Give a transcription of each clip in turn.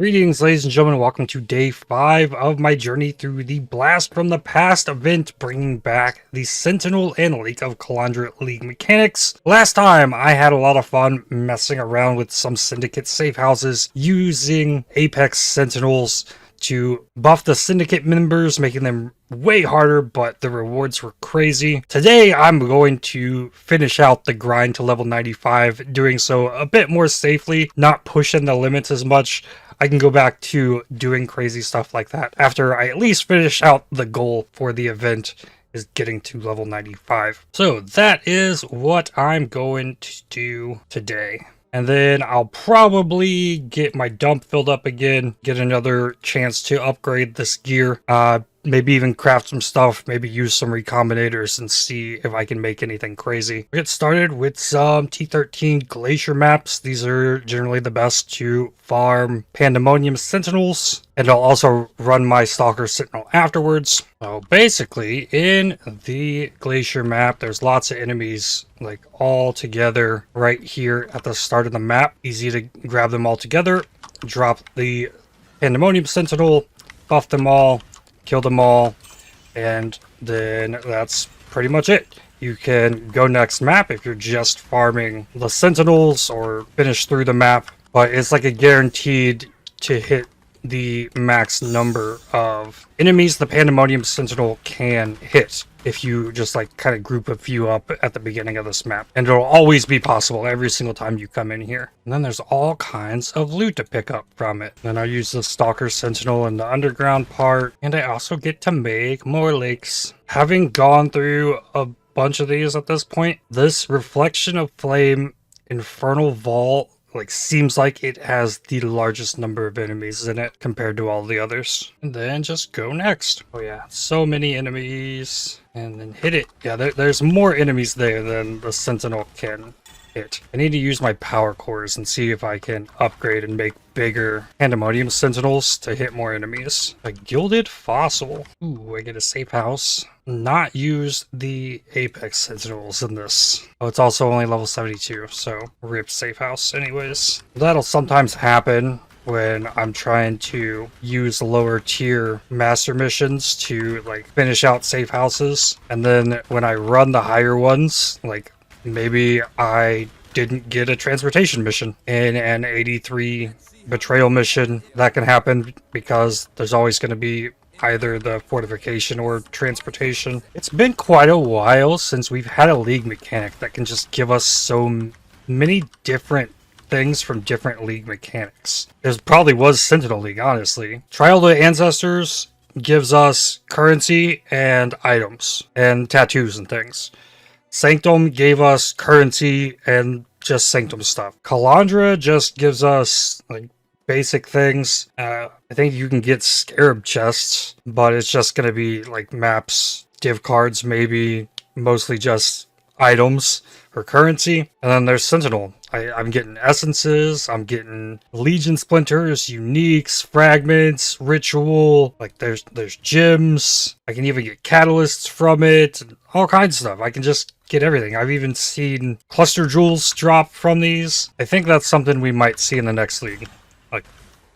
Greetings, ladies and gentlemen. Welcome to day 5 of my journey through the Blast from the Past event, bringing back the Sentinel and Lake of Calandra League mechanics. Last time, I had a lot of fun messing around with some Syndicate safe houses using Apex Sentinels to buff the Syndicate members, making them way harder, but the rewards were crazy. Today, I'm going to finish out the grind to level 95, doing so a bit more safely, not pushing the limits as much. I can go back to doing crazy stuff like that after I at least finish out the goal for the event, is getting to level 95. So that is what I'm going to do today. And then I'll probably get my dump filled up again, get another chance to upgrade this gear, maybe even craft some stuff, maybe use some recombinators and see if I can make anything crazy. We'll get started with some T13 glacier maps. These are generally the best to farm Pandemonium Sentinels, and I'll also run my Stalker Sentinel afterwards. So basically, in the glacier map, there's lots of enemies like all together right here at the start of the map. Easy to grab them all together, drop the Pandemonium Sentinel, buff them all, kill them all, and then that's pretty much it. You can go next map if you're just farming the Sentinels or finish through the map, but it's like a guaranteed to hit the max number of enemies the Pandemonium Sentinel can hit if you just like kind of group a few up at the beginning of this map. And it'll always be possible every single time you come in here. And then there's all kinds of loot to pick up from it. Then I use the Stalker Sentinel in the underground part, and I also get to make more lakes. Having gone through a bunch of these at this point, this Reflection of Flame Infernal Vault seems like it has the largest number of enemies in it compared to all the others. And then just go next. Oh yeah, so many enemies. And then hit it. Yeah, there's more enemies there than the Sentinel can hit. I need to use my power cores and see if I can upgrade and make bigger Pandemonium Sentinels to hit more enemies. A Gilded Fossil. Ooh, I get a safe house. Not use the Apex Sentinels in this. Oh, it's also only level 72, so rip safe house anyways. That'll sometimes happen when I'm trying to use lower tier master missions to finish out safe houses. And then when I run the higher ones, maybe I didn't get a transportation mission in an 83 betrayal mission. That can happen because there's always going to be either the fortification or transportation. It's been quite a while since we've had a league mechanic that can just give us so many different things from different league mechanics. There probably was Sentinel League, honestly. Trial of the Ancestors gives us currency and items and tattoos and things. Sanctum gave us currency and just Sanctum stuff. Calandra just gives us basic things. I think you can get Scarab chests, but it's just going to be maps, div cards, maybe mostly just items or currency. And then there's Sentinel. I'm getting essences, I'm getting Legion splinters, uniques, fragments, ritual, there's gems. I can even get catalysts from it, and all kinds of stuff. I can just get everything. I've even seen cluster jewels drop from these. I think that's something we might see in the next league.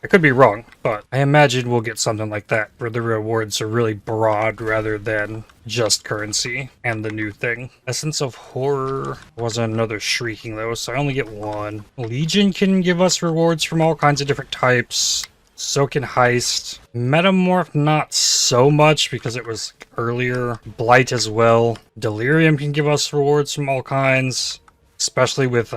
I could be wrong, but I imagine we'll get something like that where the rewards are really broad rather than just currency and the new thing. Essence of Horror wasn't another Shrieking though, so I only get one. Legion can give us rewards from all kinds of different types. So can Heist. Metamorph not so much because it was earlier. Blight as well. Delirium can give us rewards from all kinds, especially with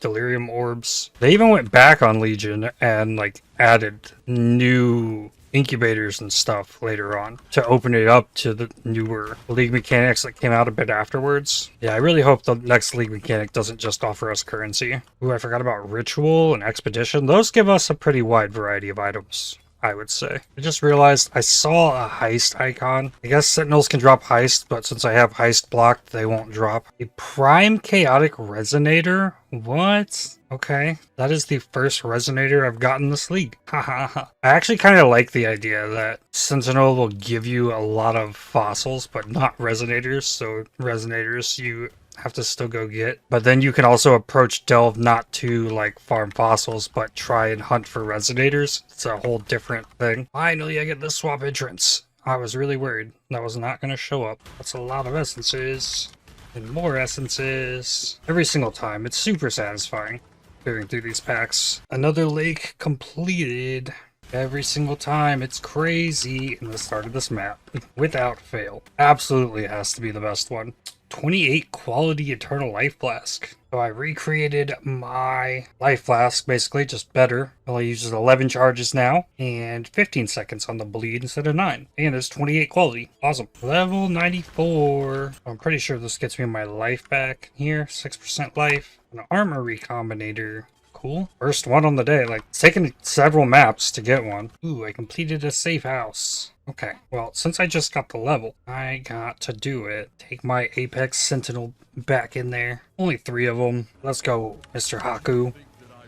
Delirium orbs. They even went back on Legion and added new incubators and stuff later on to open it up to the newer league mechanics that came out a bit afterwards. Yeah, I really hope the next league mechanic doesn't just offer us currency. Ooh, I forgot about Ritual and Expedition. Those give us a pretty wide variety of items, I would say. I just realized I saw a Heist icon. I guess Sentinels can drop Heist, but since I have Heist blocked, they won't drop. A Prime Chaotic Resonator? What? Okay. That is the first Resonator I've gotten this league. I actually kind of like the idea that Sentinel will give you a lot of fossils, but not Resonators. So Resonators, you have to still go get. But then you can also approach Delve not to like farm fossils, but try and hunt for resonators. It's a whole different thing. Finally, I get the swamp entrance. I was really worried that was not going to show up. That's a lot of essences. And more essences. Every single time. It's super satisfying clearing through these packs. Another lake completed. Every single time. It's crazy. In the start of this map. Without fail. Absolutely has to be the best one. 28 quality eternal life flask. So I recreated my life flask, basically, just better. Only uses 11 charges now, and 15 seconds on the bleed instead of 9. And it's 28 quality. Awesome. Level 94. I'm pretty sure this gets me my life back here. 6% life. An armor recombinator. Cool. First one on the day. Like, it's taken several maps to get one. Ooh, I completed a safe house. Okay, well, since I just got the level, I got to do it. Take my Apex Sentinel back in there. Only 3 of them. Let's go, Mr. Haku.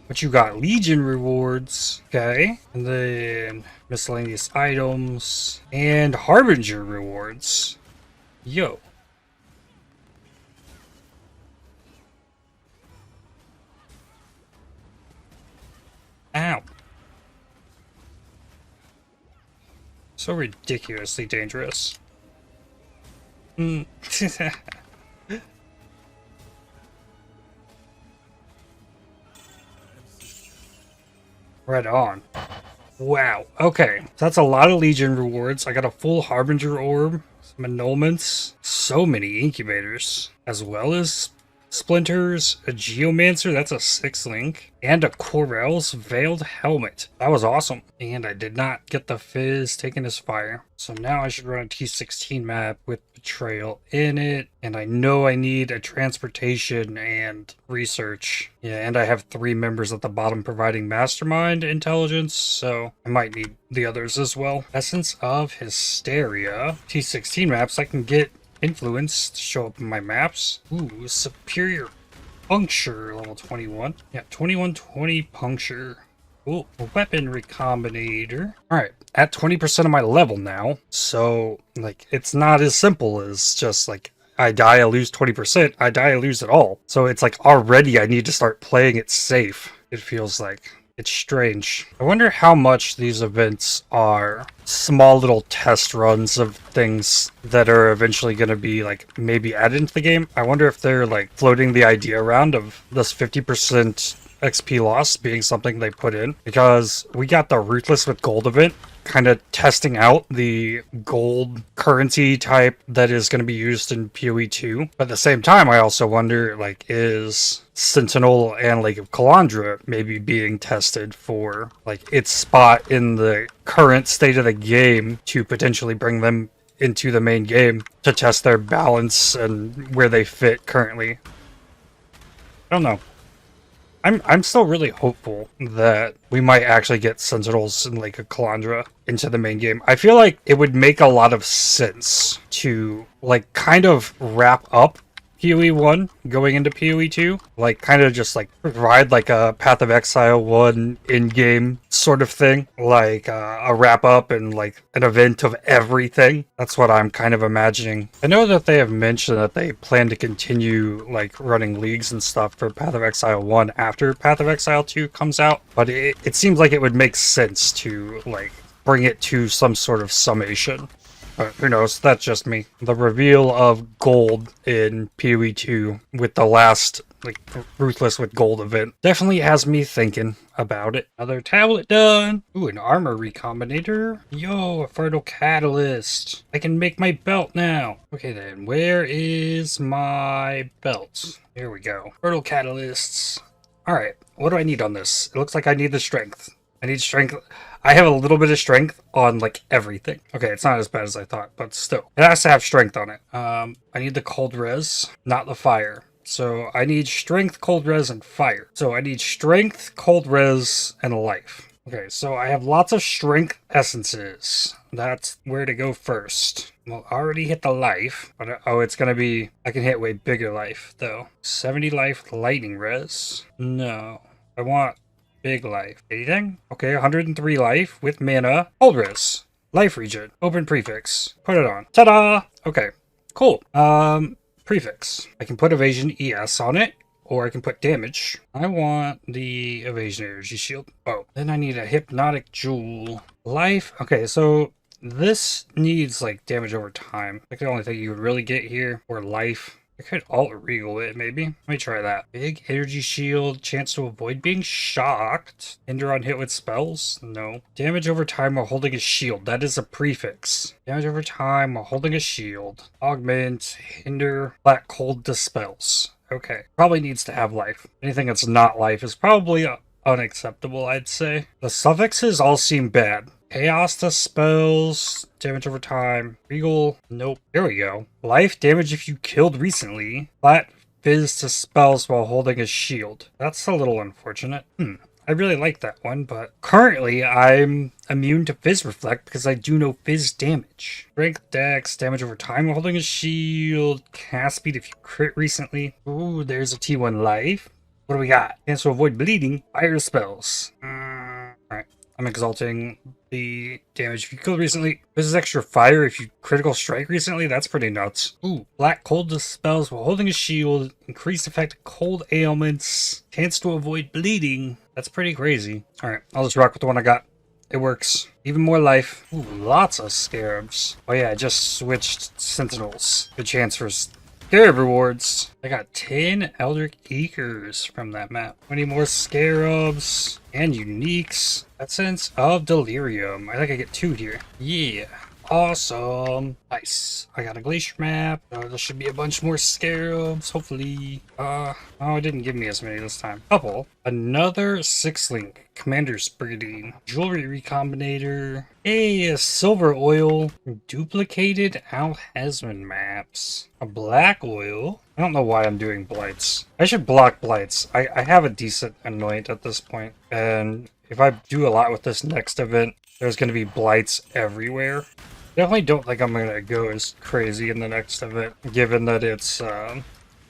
What you got? Legion rewards. Okay. And then miscellaneous items. And Harbinger rewards. Yo. Ow. So ridiculously dangerous. Right on. Wow. Okay. So that's a lot of Legion rewards. I got a full Harbinger orb, some annulments, so many incubators, as well as splinters, a Geomancer, that's a 6 link, and a Corel's Veiled Helmet. That was awesome. And I did not get the Fizz taken as fire. So now I should run a T16 map with Betrayal in it. And I know I need a transportation and research. Yeah, and I have 3 members at the bottom providing mastermind intelligence, so I might need the others as well. Essence of Hysteria. T16 maps, I can get influence to show up in my maps. Ooh, superior puncture, level 21. Yeah, 2120 puncture. Ooh, a weapon recombinator. Alright, at 20% of my level now. So, like, it's not as simple as just like, I die, I lose 20%. I die, I lose it all. So it's like, already I need to start playing it safe. It feels like. It's strange. I wonder how much these events are small little test runs of things that are eventually going to be like maybe added into the game. I wonder if they're like floating the idea around of this 50% XP loss being something they put in, because we got the Ruthless with Gold event kind of testing out the gold currency type that is going to be used in PoE 2. But at the same time, I also wonder, like, is Sentinel and Lake of Calandra maybe being tested for, like, its spot in the current state of the game to potentially bring them into the main game to test their balance and where they fit currently. I don't know. I'm still really hopeful that we might actually get Sentinels and Lake of Calandra into the main game. I feel like it would make a lot of sense to, like, kind of wrap up PoE 1 going into PoE 2. Like, kind of just, like, provide, like, a Path of Exile 1 in-game sort of thing. Like, a wrap-up and, like, an event of everything. That's what I'm kind of imagining. I know that they have mentioned that they plan to continue, like, running leagues and stuff for Path of Exile 1 after Path of Exile 2 comes out. But it seems like it would make sense to, like, bring it to some sort of summation. Who knows? That's just me. The reveal of gold in PoE 2 with the last, like, Ruthless with Gold event definitely has me thinking about it. Another tablet done. Ooh, an armor recombinator. Yo, a fertile catalyst. I can make my belt now. Okay then, where is my belt? Here we go. Fertile catalysts. Alright, what do I need on this? It looks like I need the strength. I need strength. I have a little bit of strength on, like, everything. Okay, it's not as bad as I thought, but still. It has to have strength on it. I need the cold res, not the fire. So I need strength, cold res, and fire. So I need strength, cold res, and life. Okay, so I have lots of strength essences. That's where to go first. Well, I already hit the life, but oh, it's gonna be, I can hit way bigger life, though. 70 life lightning res. No, I want big life. Anything? Okay, 103 life with mana. Cold res. Life regen. Open prefix. Put it on. Ta-da! Okay, cool. prefix. I can put evasion ES on it, or I can put damage. I want the evasion energy shield. Oh, then I need a hypnotic jewel. Life. Okay, so this needs like damage over time. Like the only thing you would really get here, or life. I could alt-regal it, maybe. Let me try that. Big energy shield, chance to avoid being shocked. Hinder on hit with spells? No. Damage over time while holding a shield. That is a prefix. Damage over time while holding a shield. Augment, hinder, black cold dispels. Okay. Probably needs to have life. Anything that's not life is probably unacceptable, I'd say. The suffixes all seem bad. Chaos dispels, damage over time, regal, nope. There we go. Life, damage if you killed recently. Flat fizz dispels while holding a shield. That's a little unfortunate. I really like that one, but currently I'm immune to fizz reflect because I do no fizz damage. Strength, dex, damage over time while holding a shield. Cast speed if you crit recently. Ooh, there's a T1 life. What do we got? Chance to avoid bleeding. Fire spells. Alright. I'm exalting the damage if you killed recently. This is extra fire if you critical strike recently. That's pretty nuts. Ooh, black cold dispels while holding a shield. Increased effect of cold ailments. Chance to avoid bleeding. That's pretty crazy. Alright, I'll just rock with the one I got. It works. Even more life. Ooh, lots of scarabs. Oh yeah, I just switched sentinels. Good chance for scarab rewards. I got 10 Eldritch Eekers from that map. 20 more scarabs and uniques. Essence of Delirium. I think I get 2 here. Yeah. Awesome. Nice. I got a glacier map. There should be a bunch more scarabs, hopefully. Oh, it didn't give me as many this time. Couple. Another 6-link. Commander's Breeding. Jewelry Recombinator. Hey, a silver oil. Duplicated Alhazman maps. A black oil. I don't know why I'm doing blights. I should block blights. I have a decent anoint at this point. And if I do a lot with this next event, there's going to be blights everywhere. Definitely don't think I'm going to go as crazy in the next event, given that it's a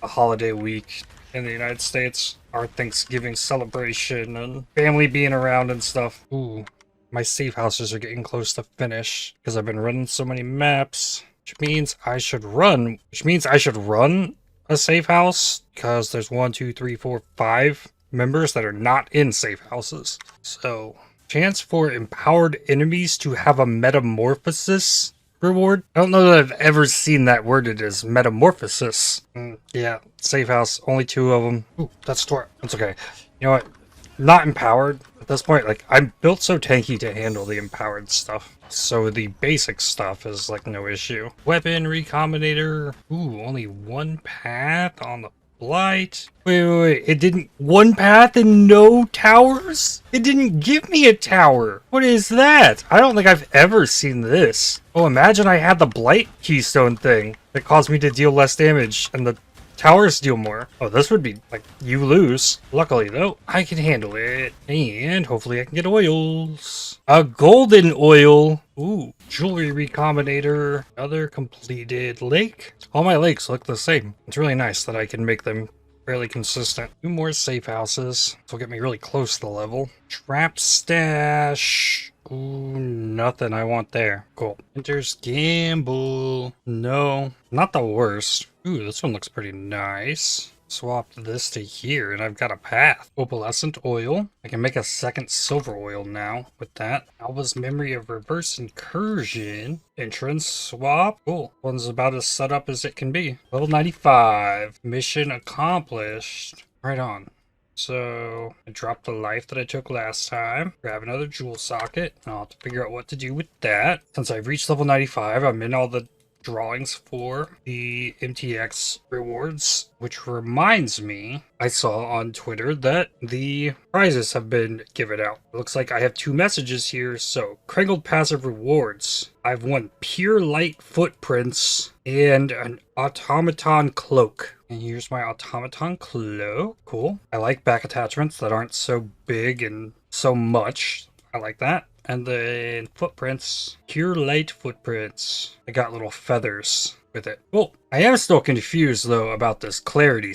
holiday week in the United States. Our Thanksgiving celebration and family being around and stuff. Ooh, my safe houses are getting close to finish because I've been running so many maps, which means I should run a safe house because there's 1, 2, 3, 4, 5 members that are not in safe houses. So chance for empowered enemies to have a metamorphosis reward. I don't know that I've ever seen that worded as metamorphosis. Yeah, safe house, only 2 of them. Ooh, that's store. That's okay. You know what? Not empowered at this point. Like, I'm built so tanky to handle the empowered stuff. So the basic stuff is like no issue. Weapon recombinator. Ooh, only 1 path on the blight. Wait. It didn't... 1 path and no towers? It didn't give me a tower. What is that? I don't think I've ever seen this. Oh, imagine I had the blight keystone thing that caused me to deal less damage and the towers deal more. Oh, this would be like, you lose. Luckily though, I can handle it. And hopefully I can get oils. A golden oil. Ooh, jewelry recombinator. Another completed lake. All my lakes look the same. It's really nice that I can make them fairly consistent. 2 more safe houses. This will get me really close to the level. Trap stash. Ooh, nothing I want there. Cool. Enters gamble. No, not the worst. Ooh, this one looks pretty nice. Swapped this to here, and I've got a path. Opalescent oil. I can make a second silver oil now with that. Alva's Memory of Reverse Incursion. Entrance swap. Cool. One's about as set up as it can be. Level 95. Mission accomplished. Right on. So, I dropped the life that I took last time. Grab another jewel socket. And I'll have to figure out what to do with that. Since I've reached level 95, I'm in all the drawings for the MTX rewards, which reminds me, I saw on Twitter that the prizes have been given out. It looks like I have 2 messages here. So, Kringled passive rewards. I've won Pure Light Footprints and an Automaton Cloak. And here's my Automaton Cloak. Cool. I like back attachments that aren't so big and so much. I like that. And then footprints, Pure Light Footprints. I got little feathers with it. Well, I am still confused though about this clarity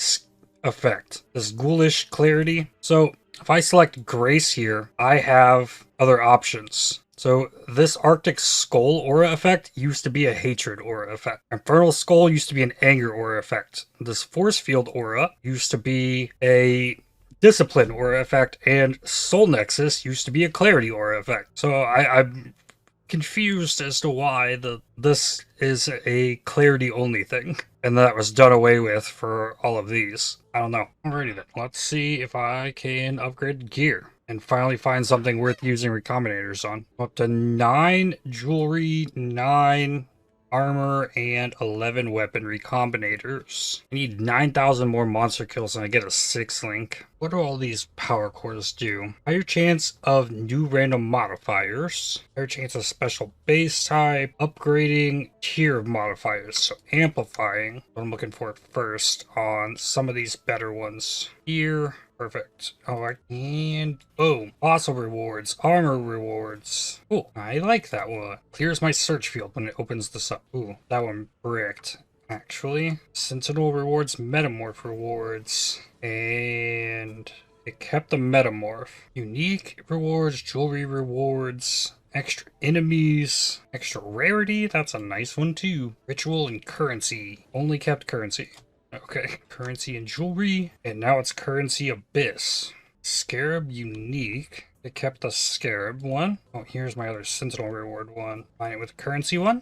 effect, this ghoulish clarity. So if I select Grace here, I have other options. So this Arctic Skull aura effect used to be a hatred aura effect. Infernal Skull used to be an anger aura effect. This Force Field aura used to be a discipline aura effect, and Soul Nexus used to be a clarity aura effect. So I'm confused as to why this is a clarity only thing, and that was done away with for all of these. I don't know. Alrighty then, let's see if I can upgrade gear and finally find something worth using recombinators on. Up to 9 jewelry, 9 armor, and 11 weapon recombinators. I need 9,000 more monster kills and I get a 6 link. What do all these power cores do? Higher chance of new random modifiers. Higher chance of special base type. Upgrading tier of modifiers. So amplifying. What I'm looking for first on some of these better ones. Here. Perfect. Alright, and boom. Fossil rewards, armor rewards. Ooh, I like that one. Clears my search field when it opens this up. Ooh, that one bricked. Actually, Sentinel rewards, Metamorph rewards, and it kept the Metamorph. Unique rewards, jewelry rewards, extra enemies, extra rarity. That's a nice one too. Ritual and currency. Only kept currency. Okay, currency and jewelry, and now it's currency abyss. Scarab unique. It kept the scarab one. Oh, here's my other sentinel reward one. Find it with currency one?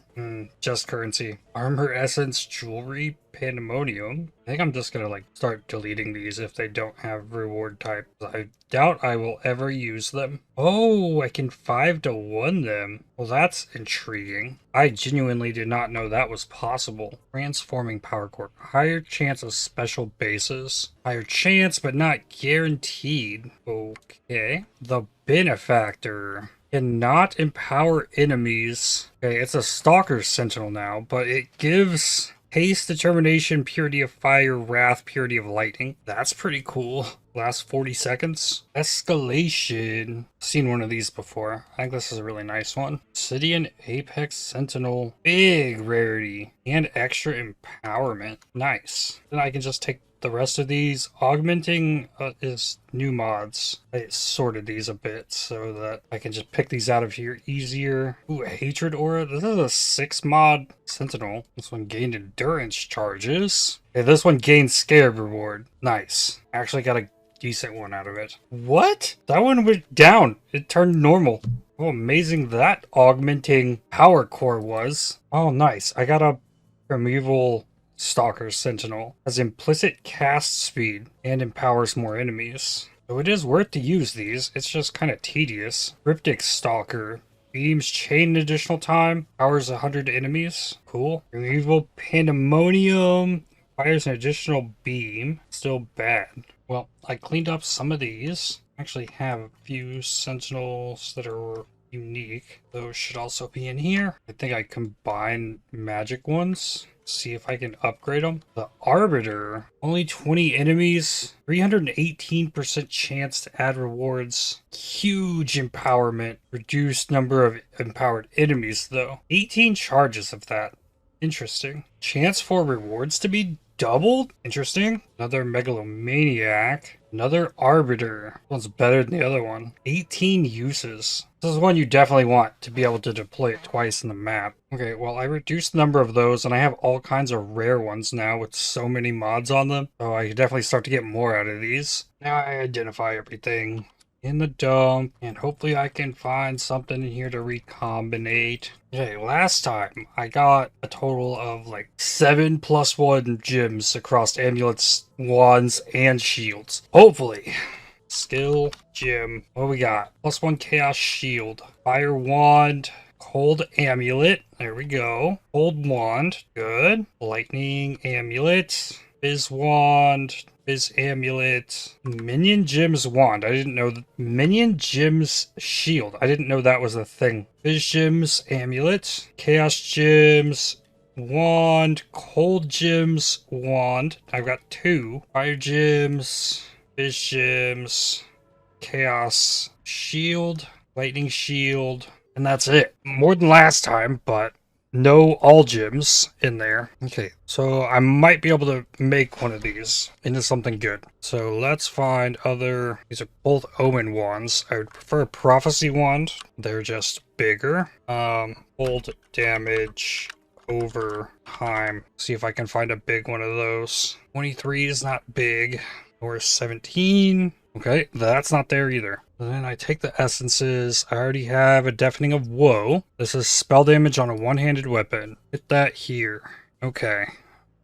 Just currency. Armor essence, jewelry, pandemonium. I think I'm just gonna like start deleting these if they don't have reward type. I doubt I will ever use them. Oh, I can 5-to-1 them. Well, that's intriguing. I genuinely did not know that was possible. Transforming power core. Higher chance of special bases. Higher chance, but not guaranteed. Okay. The benefactor. Cannot empower enemies. Okay, it's a stalker sentinel now, but it gives haste, determination, purity of fire, wrath, purity of lightning. That's pretty cool. Last 40 seconds. Escalation. Seen one of these before. I think this is a really nice one. Obsidian Apex Sentinel. Big rarity. And extra empowerment. Nice. Then I can just take the rest of these. Augmenting is new mods. I sorted these a bit so that I can just pick these out of here easier. Ooh, a hatred aura. This is a 6 mod sentinel. This one gained endurance charges. Okay, this one gained scarab reward. Nice. Actually got a decent one out of it. What? That one went down. It turned normal. Oh, amazing that augmenting power core was. Oh, nice. I got a primeval Stalker Sentinel. Has implicit cast speed and empowers more enemies. So it is worth to use these. It's just kind of tedious. Cryptic Stalker. Beams chain additional time. Powers 100 enemies. Cool. Primeval Pandemonium. Fires an additional beam. Still bad. Well, I cleaned up some of these. I actually have a few sentinels that are unique. Those should also be in here. I think I combined magic ones. See if I can upgrade them. The Arbiter. Only 20 enemies. 318% chance to add rewards. Huge empowerment. Reduced number of empowered enemies though. 18 charges of that. Interesting. Chance for rewards to be doubled? Interesting. Another Megalomaniac. Another Arbiter. This one's better than the other one. 18 uses. This is one you definitely want to be able to deploy it twice in the map. Okay, well, I reduced the number of those, and I have all kinds of rare ones now with so many mods on them. So I can definitely start to get more out of these. Now I identify everything in the dump, and hopefully I can find something in here to recombinate. Okay, last time I got a total of like 7+1 gems across amulets, wands, and shields. Hopefully. Skill, gem. What we got? +1 chaos shield. Fire wand. Cold amulet. There we go. Cold wand. Good. Lightning amulet. Fizz wand. Fizz amulet. Minion gems wand. I didn't know. Minion gems shield. I didn't know that was a thing. Fizz gems amulet. Chaos gems wand. Cold gems wand. I've got 2. Fire gems. Fizz gems. Chaos shield. Lightning shield. And that's it. More than last time, but no all gems in there. Okay, so I might be able to make one of these into something good. So let's find other, these are both omen wands. I would prefer a prophecy wand. They're just bigger. Hold damage over time. See if I can find a big one of those. 23 is not big. Or 17. Okay, that's not there either. And then I take the essences. I already have a Deafening of Woe. This is spell damage on a one-handed weapon. Hit that here. Okay,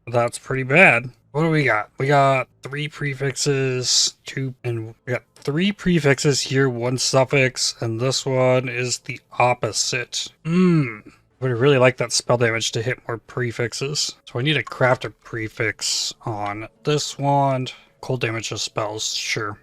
that's pretty bad. What do we got? We got 3 prefixes, 2, and we got 3 prefixes here, 1 suffix, and this one is the opposite. I would really like that spell damage to hit more prefixes. So I need to craft a prefix on this wand. Cold damage to spells, sure.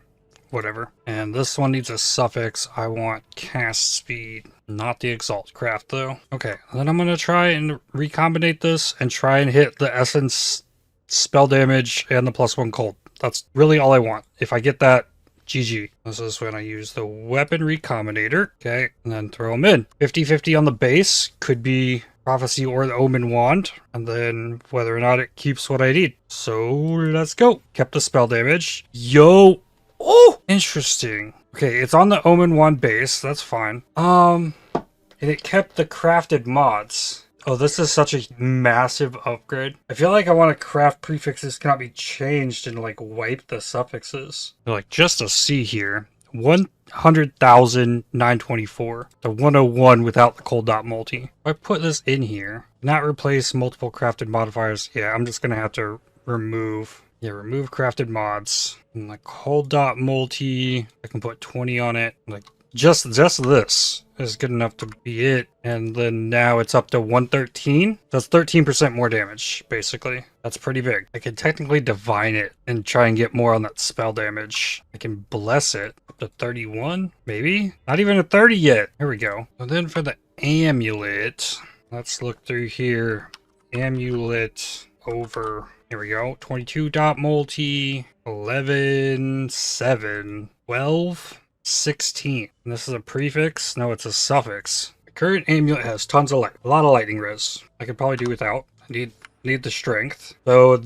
Whatever. And this one needs a suffix. I want cast speed, not the exalt craft though. Okay, then I'm gonna try and recombinate this and try and hit the essence spell damage and the +1 cold. That's really all I want. If I get that, GG. This is when I use the weapon recombinator. Okay, and then throw them in. 50-50 on the base. Could be prophecy or the omen wand. And then whether or not it keeps what I need. So let's go. Kept the spell damage. Yo! Oh! Interesting. Okay, it's on the omen wand base. That's fine. And it kept the crafted mods. Oh, this is such a massive upgrade. I feel like I want to craft prefixes cannot be changed and like wipe the suffixes. Like just to see here, 100,924. The 101 without the cold dot multi. If I put this in here, not replace multiple crafted modifiers. Yeah, I'm just gonna have to remove. Yeah, remove crafted mods. And the cold dot multi, I can put 20 on it. Like just this is good enough to be it. And then now it's up to 113. That's 13% more damage, basically. That's pretty big. I could technically divine it and try and get more on that spell damage. I can bless it up to 31, maybe? Not even a 30 yet. Here we go. And then for the amulet, let's look through here. Amulet over, here we go. 22 dot multi, 11, 7, 12. 16. And this is a prefix? No, it's a suffix. The current amulet has tons of light, a lot of lightning res. I could probably do without. I need the strength. So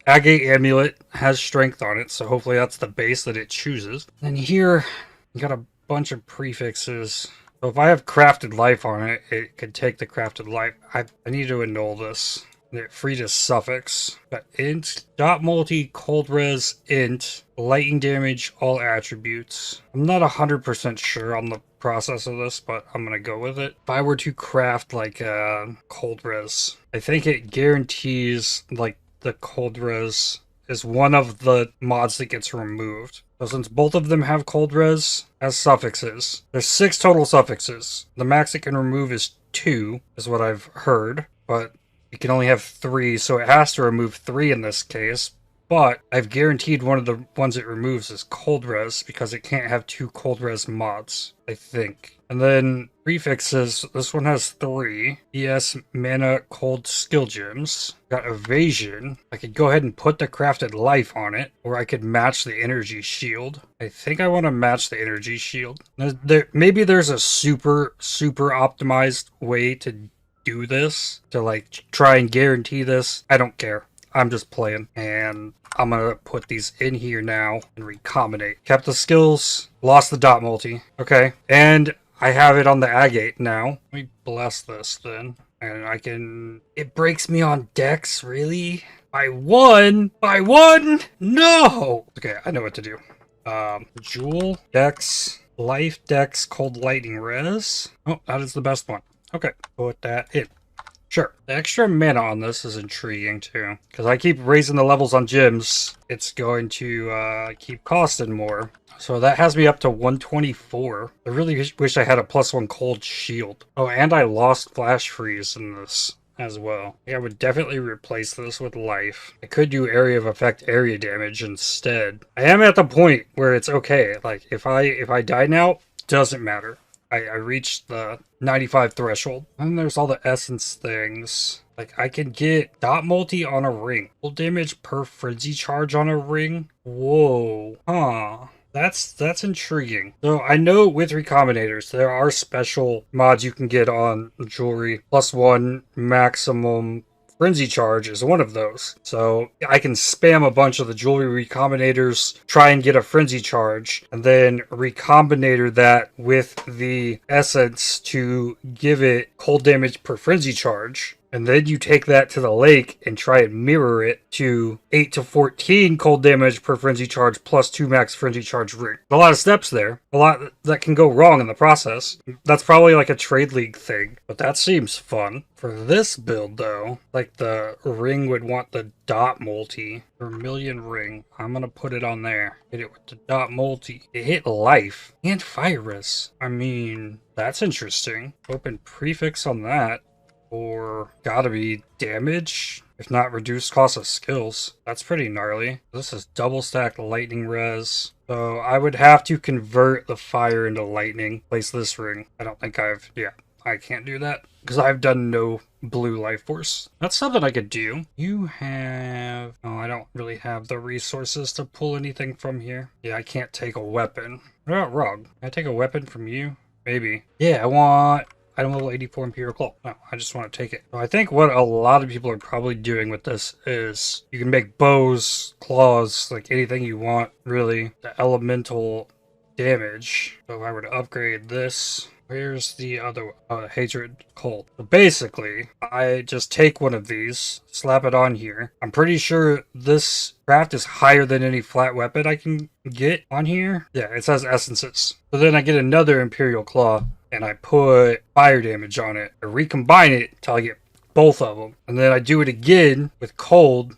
agate amulet has strength on it, so hopefully that's the base that it chooses. And here you got a bunch of prefixes. So if I have crafted life on it, it could take the crafted life. I need to annul this. It freed a suffix. Got int, dot multi, cold res, int, lightning damage, all attributes. I'm not 100% sure on the process of this, but I'm gonna go with it. If I were to craft like a cold res, I think it guarantees like the cold res is one of the mods that gets removed. So since both of them have cold res as suffixes, there's 6 total suffixes. The max it can remove is 2, is what I've heard, but you can only have 3, so it has to remove 3 in this case. But I've guaranteed one of the ones it removes is cold res because it can't have 2 cold res mods, I think. And then prefixes, this one has 3. ES, mana, cold skill gems. Got evasion. I could go ahead and put the crafted life on it, or I could match the energy shield. I think I want to match the energy shield. Maybe there's a super optimized way to do this, to like try and guarantee this. I don't care. I'm just playing, and I'm gonna put these in here now and recombinate. Kept the skills, lost the dot multi. Okay, and I have it on the agate now. Let me bless this then, and I can. It breaks me on dex, really? By one? No. Okay, I know what to do. Jewel, dex, life, dex, cold lightning res. Oh, that is the best one. Okay, put that in. Sure. The extra mana on this is intriguing too, because I keep raising the levels on gems. It's going to keep costing more. So that has me up to 124. I really wish I had a +1 cold shield. Oh, and I lost flash freeze in this as well. Yeah, I would definitely replace this with life. I could do area of effect area damage instead. I am at the point where it's okay. Like if I die now, doesn't matter. I reached the 95 threshold. And there's all the essence things. Like I can get dot multi on a ring. Full damage per frenzy charge on a ring. Whoa. Huh. That's intriguing. So I know with recombinators, there are special mods you can get on jewelry. +1 maximum frenzy charge is one of those. So I can spam a bunch of the jewelry recombinators, try and get a frenzy charge, and then recombinator that with the essence to give it cold damage per frenzy charge. And then you take that to the lake and try and mirror it to 8 to 14 cold damage per frenzy charge +2 max frenzy charge ring. A lot of steps there. A lot that can go wrong in the process. That's probably like a trade league thing, but that seems fun. For this build though, like the ring would want the dot multi. Vermilion ring. I'm gonna put it on there. Hit it with the dot multi. It hit life and fire res. I mean, that's interesting. Open prefix on that. Or gotta be damage, if not reduced cost of skills. That's pretty gnarly. This is double stacked lightning res. So I would have to convert the fire into lightning. Place this ring. I don't think I can't do that. Because I've done no blue life force. That's something I could do. You have... Oh, I don't really have the resources to pull anything from here. Yeah, I can't take a weapon. What about Rug? Can I take a weapon from you? Maybe. Yeah, I want... Item level 84 Imperial Claw. No, I just want to take it. So I think what a lot of people are probably doing with this is you can make bows, claws, like anything you want, really. The elemental damage. So if I were to upgrade this, where's the other one? Hatred Cold. So basically, I just take one of these, slap it on here. I'm pretty sure this craft is higher than any flat weapon I can get on here. Yeah, it says essences. So then I get another Imperial Claw. And I put fire damage on it. I recombine it until I get both of them. And then I do it again with cold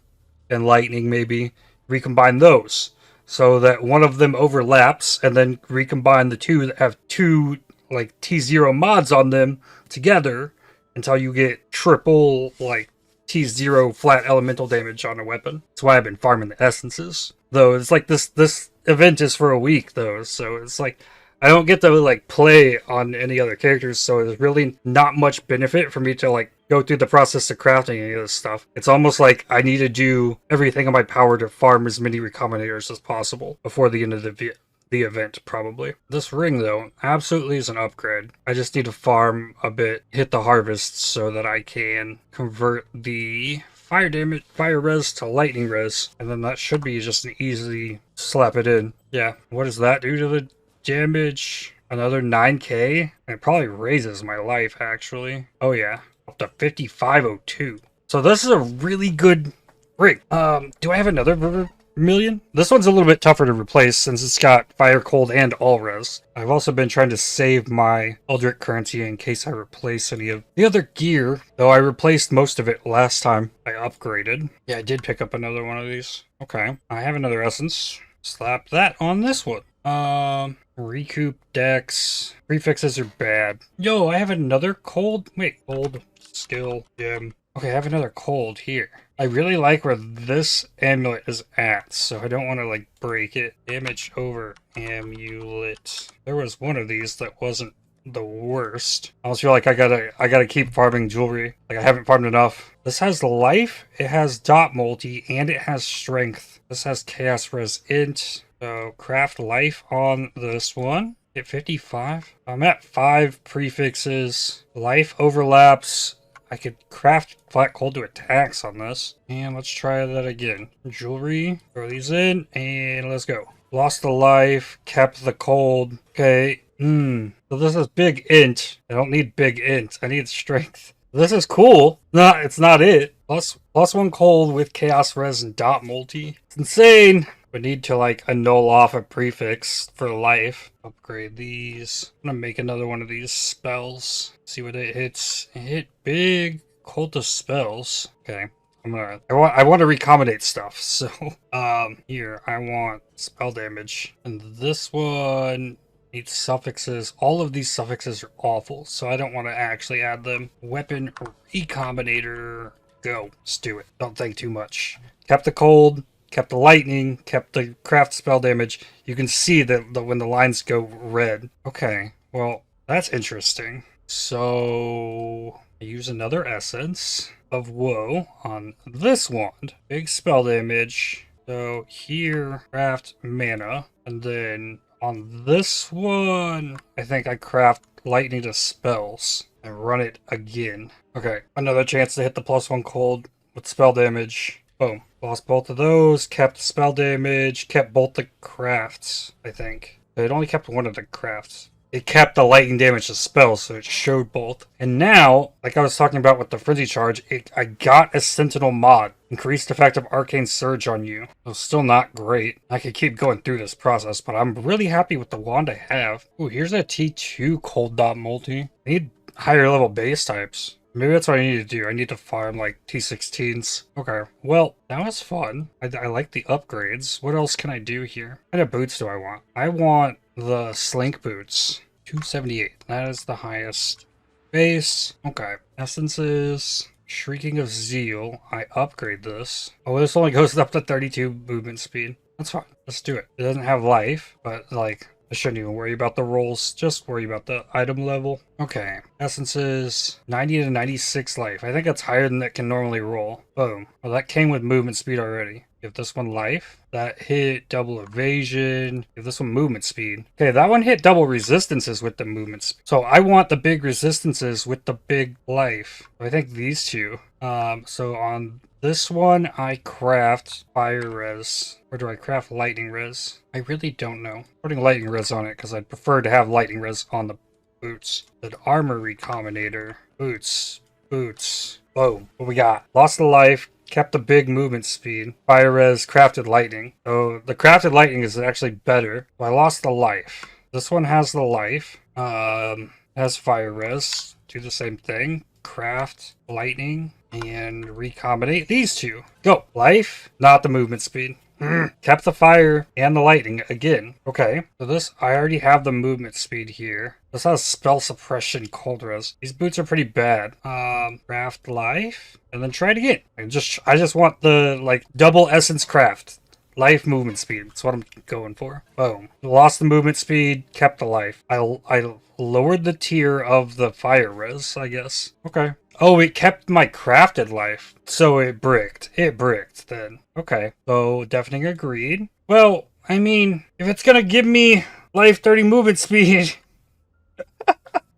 and lightning maybe. Recombine those. So that one of them overlaps. And then recombine the two that have two like T0 mods on them together. Until you get triple like T0 flat elemental damage on a weapon. That's why I've been farming the essences. Though it's like this event is for a week though. So it's like... I don't get to like play on any other characters, so there's really not much benefit for me to like go through the process of crafting any of this stuff. It's almost like I need to do everything in my power to farm as many recombinators as possible before the end of the event, probably. This ring, though, absolutely is an upgrade. I just need to farm a bit, hit the harvest so that I can convert the fire damage, fire res to lightning res, and then that should be just an easy slap it in. Yeah, what does that do to the damage? Another 9k? It probably raises my life, actually. Oh yeah, up to 5502. So this is a really good ring. Do I have another Vermilion? This one's a little bit tougher to replace since it's got fire, cold, and all res. I've also been trying to save my Eldritch currency in case I replace any of the other gear, though I replaced most of it last time I upgraded. Yeah, I did pick up another one of these. Okay, I have another essence. Slap that on this one. Recoup dex. Prefixes are bad. Yo, I have another cold. Wait, cold skill gem. Okay, I have another cold here. I really like where this amulet is at, so I don't want to like break it. Damage over amulet. There was one of these that wasn't the worst. I almost feel like I gotta keep farming jewelry. Like I haven't farmed enough. This has life, it has dot multi, and it has strength. This has chaos res int. So craft life on this one. Hit 55. I'm at 5 prefixes. Life overlaps. I could craft flat cold to attacks on this. And let's try that again. Jewelry. Throw these in and let's go. Lost the life. Kept the cold. Okay. So this is big int. I don't need big int. I need strength. This is cool. No, it's not it. Plus 1 cold with chaos res and dot multi. It's insane. We need to like annul off a prefix for life. Upgrade these. I'm gonna make another one of these spells. See what it hits. It hit big cultist spells. Okay. I want to recombinate stuff. So here I want spell damage. And this one needs suffixes. All of these suffixes are awful, so I don't want to actually add them. Weapon recombinator. Go. Let's do it. Don't think too much. Kept the cold. Kept the lightning, kept the craft spell damage. You can see that when the lines go red. Okay, well, that's interesting. So, I use another essence of woe on this wand. Big spell damage. So here, craft mana, and then on this one, I think I craft lightning to spells and run it again. Okay, another chance to hit the +1 cold with spell damage. Boom. Lost both of those, kept spell damage, kept both the crafts, I think. It only kept one of the crafts. It kept the lightning damage to spells, so it showed both. And now, like I was talking about with the Frenzy Charge, I got a Sentinel mod. Increased effect of Arcane Surge on you. So still not great. I could keep going through this process, but I'm really happy with the wand I have. Ooh, here's a T2 Cold Dot multi. I need higher level base types. Maybe that's what I need to do. I need to farm like T16s. Okay, well, that was fun. I like the upgrades. What else can I do here? What kind of boots do I want? I want the Slink boots. 278. That is the highest. Base. Okay. Essences. Shrieking of Zeal. I upgrade this. Oh, this only goes up to 32 movement speed. That's fine. Let's do it. It doesn't have life, but like, I shouldn't even worry about the rolls, just worry about the item level. Okay, essences, 90 to 96 life. I think that's higher than that can normally roll. Boom. Well, that came with movement speed already. Give this one life. That hit double evasion. Give this one movement speed. Okay, that one hit double resistances with the movement speed. So I want the big resistances with the big life. I think these two. So on this one, I craft fire res. Or do I craft lightning res? I really don't know. I'm putting lightning res on it because I'd prefer to have lightning res on the boots. The armor recombinator. Boots. Boots. Boom. What we got? Lost the life. Kept the big movement speed. Fire res, crafted lightning. So the crafted lightning is actually better. So I lost the life. This one has the life. Has fire res. Do the same thing. Craft lightning and recombinate these two. Go. Life, not the movement speed. Kept the fire and the lightning again. Okay, so this, I already have the movement speed here. This has spell suppression cold res. These boots are pretty bad. Craft life, and then try it again. I just want the like double essence craft. Life movement speed. That's what I'm going for. Boom. Lost the movement speed, kept the life. I lowered the tier of the fire res, I guess. Okay. Oh, it kept my crafted life. So it bricked. It bricked then. Okay. So deafening agreed. Well, I mean, if it's gonna give me life 30 movement speed.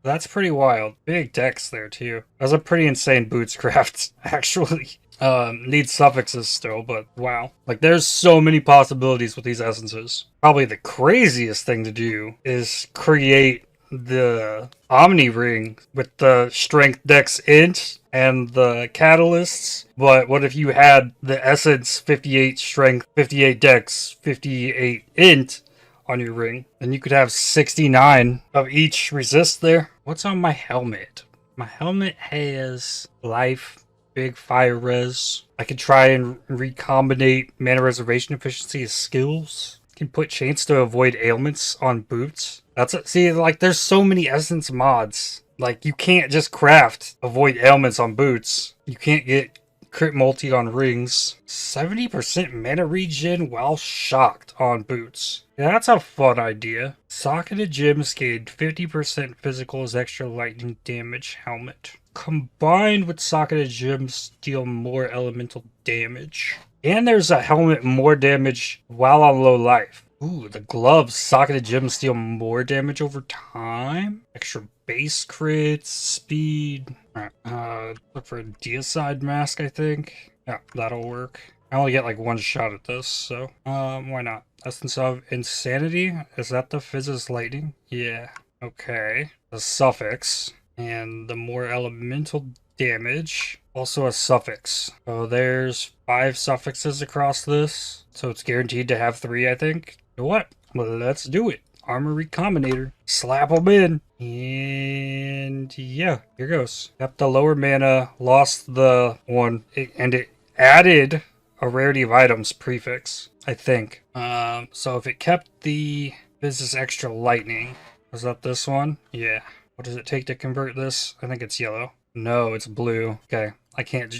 That's pretty wild. Big decks there too. That's a pretty insane boots craft, actually. Needs suffixes still, but wow. Like, there's so many possibilities with these essences. Probably the craziest thing to do is create the Omni Ring with the Strength Dex Int and the Catalysts. But what if you had the Essence 58 Strength, 58 Dex, 58 Int on your ring? Then you could have 69 of each resist there. What's on my helmet? My helmet has life, big fire res. I could try and recombinate mana reservation efficiency as skills. Can put chains to avoid ailments on boots. That's it. See, like, there's so many essence mods. Like, you can't just craft avoid ailments on boots. You can't get crit multi on rings. 70% mana regen while shocked on boots. Yeah, that's a fun idea. Socketed gems gain 50% physical as extra lightning damage helmet. Combined with socketed gems deal more elemental damage. And there's a helmet more damage while on low life. Ooh, the gloves socketed gems deal more damage over time. Extra base crits, speed. Alright, look for a deicide mask, I think. Yeah, that'll work. I only get like one shot at this, so why not? Essence of Insanity? Is that the Fizz's Lightning? Yeah. Okay. The suffix. And the more elemental damage. Also a suffix. So there's 5 suffixes across this. So it's guaranteed to have 3, I think. You know what? Well, let's do it. Armor Recombinator. Slap them in. And yeah, here goes. Kept the lower mana, lost the one, and it added a rarity of items prefix, I think. So if it kept the business extra lightning, was that this one? Yeah. What does it take to convert this? I think it's yellow. No, it's blue. Okay. I can't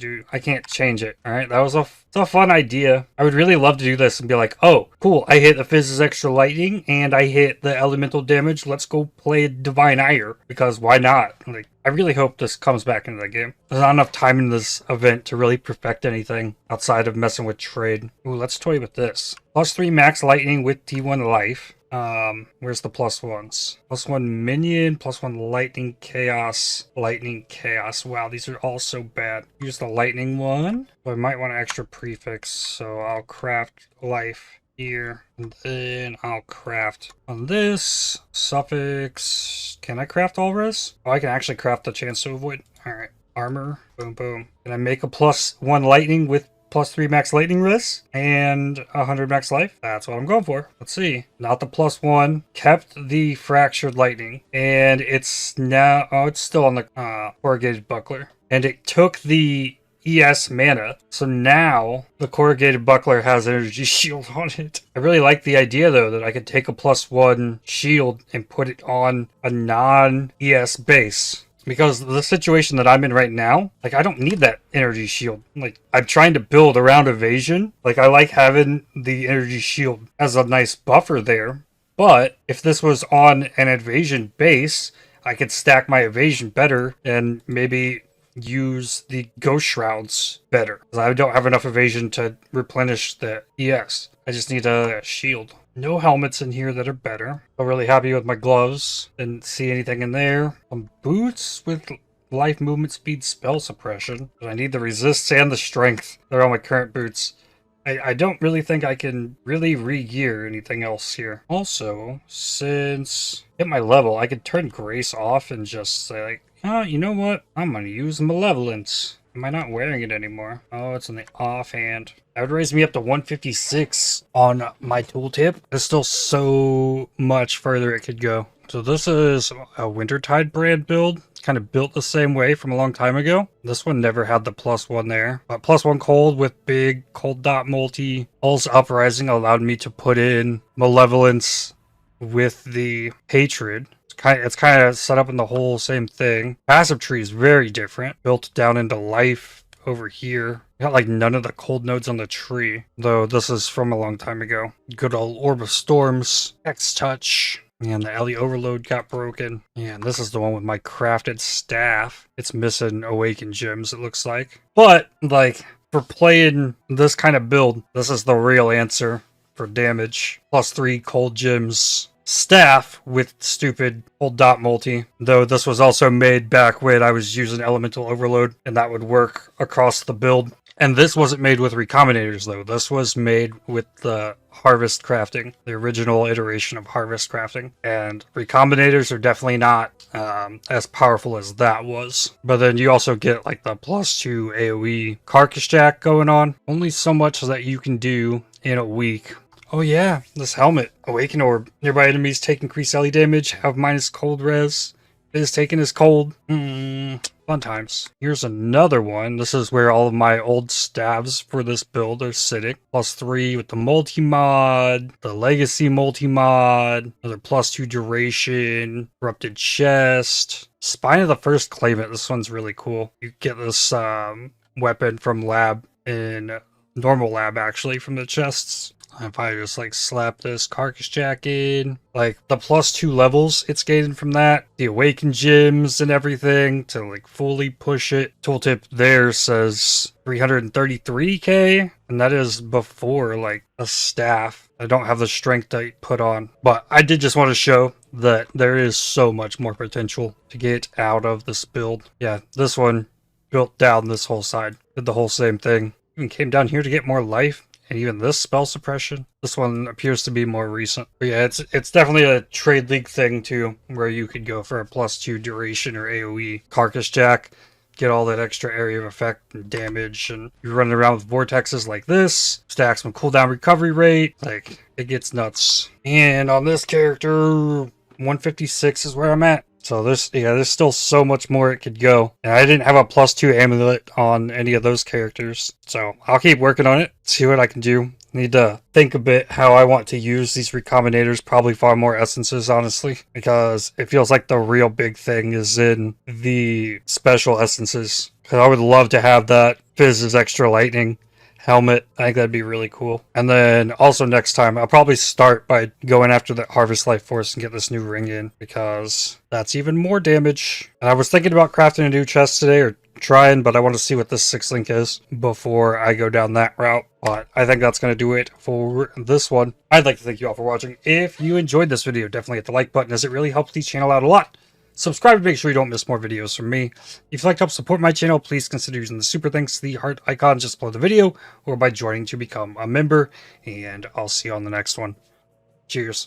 change it. All right, that was it's a fun idea. I would really love to do this and be like, oh, cool, I hit the Fizz's extra lightning and I hit the elemental damage. Let's go play Divine Ire, because why not? Like, I really hope this comes back into the game. There's not enough time in this event to really perfect anything outside of messing with trade. Ooh, let's toy with this. +3 max lightning with T1 life. Where's the +1s? +1 minion, +1 lightning chaos, lightning chaos. Wow, these are all so bad. Use the lightning one. So I might want an extra prefix, so I'll craft life here, and then I'll craft on this suffix. Can I craft all res? Oh, I can actually craft the chance to avoid. All right, armor, boom, boom. Can I make a +1 lightning with +3 max lightning res and 100 max life? That's what I'm going for. Let's see. Not the +1. Kept the fractured lightning, and it's now, oh, it's still on the corrugated buckler, and it took the ES mana. So now the corrugated buckler has energy shield on it. I really like the idea though that I could take a +1 shield and put it on a non-ES base. Because the situation that I'm in right now, like, I don't need that energy shield. Like, I'm trying to build around evasion. Like, I like having the energy shield as a nice buffer there. But if this was on an evasion base, I could stack my evasion better and maybe use the ghost shrouds better. Because I don't have enough evasion to replenish the ES. I just need a shield. No helmets in here that are better. I'm really happy with my gloves. Didn't see anything in there. Some boots with life, movement, speed, spell suppression. But I need the resist and the strength. They're all my current boots. I don't really think I can really re-gear anything else here. Also, since I hit my level, I could turn grace off and just say, like, oh, you know what? I'm gonna use malevolence. Am I not wearing it anymore? Oh, it's in the offhand. That would raise me up to 156 on my tooltip. There's still so much further it could go. So this is a Wintertide brand build. Kind of built the same way from a long time ago. This one never had the +1 there. But +1 cold with big cold dot multi. Pulse Uprising allowed me to put in Malevolence with the Hatred. It's kind of set up in the whole same thing. Passive tree is very different. Built down into life over here. Got like none of the cold nodes on the tree. Though this is from a long time ago. Good old Orb of Storms. X-Touch. And the Ellie Overload got broken. And this is the one with my crafted staff. It's missing Awakened Gems, it looks like. But, like, for playing this kind of build, this is the real answer for damage. +3 cold gems. Staff with stupid cold dot multi. Though this was also made back when I was using Elemental Overload, and that would work across the build. And this wasn't made with recombinators though. This was made with the Harvest Crafting, the original iteration of Harvest Crafting. And recombinators are definitely not as powerful as that was. But then you also get like the +2 AoE Carcass Jack going on. Only so much that you can do in a week. Oh yeah, this helmet. Awaken Orb. Nearby enemies take increased LE damage, have minus cold res. It is taken as cold. Fun times. Here's another one. This is where all of my old staves for this build are sitting. +3 with the multi-mod, the legacy multi-mod, another +2 duration, corrupted chest, Spine of the First Claimant. This one's really cool. You get this weapon from lab in normal lab, actually, from the chests. If I just like slap this Carcass Jack in, like the +2 levels it's gained from that, the Awakened Gems and everything to like fully push it. Tooltip there says 333k, and that is before like a staff. I don't have the strength to put on, but I did just want to show that there is so much more potential to get out of this build. Yeah, this one built down this whole side, did the whole same thing. Even came down here to get more life. And even this spell suppression, this one appears to be more recent. But yeah, it's definitely a trade league thing too, where you could go for a +2 duration or AoE Carcass Jack, get all that extra area of effect and damage, and you're running around with vortexes like this, stack some cooldown recovery rate, like it gets nuts. And on this character, 156 is where I'm at. So there's still so much more it could go. And I didn't have a +2 amulet on any of those characters. So I'll keep working on it, see what I can do Need to think a bit how I want to use these recombinators. Probably far more essences, honestly, because it feels like the real big thing is in the special essences. Because I would love to have that Fizz's extra lightning helmet. I think that'd be really cool. And then also next time, I'll probably start by going after the Harvest Life Force and get this new ring in, because that's even more damage. And I was thinking about crafting a new chest today, or trying, but I want to see what this 6 link is before I go down that route. But I think that's going to do it for this one. I'd like to thank you all for watching. If you enjoyed this video, definitely hit the like button, as it really helps the channel out a lot. Subscribe to make sure you don't miss more videos from me. If you'd like to help support my channel, please consider using the super thanks, the heart icon just below the video, or by joining to become a member. And I'll see you on the next one. Cheers.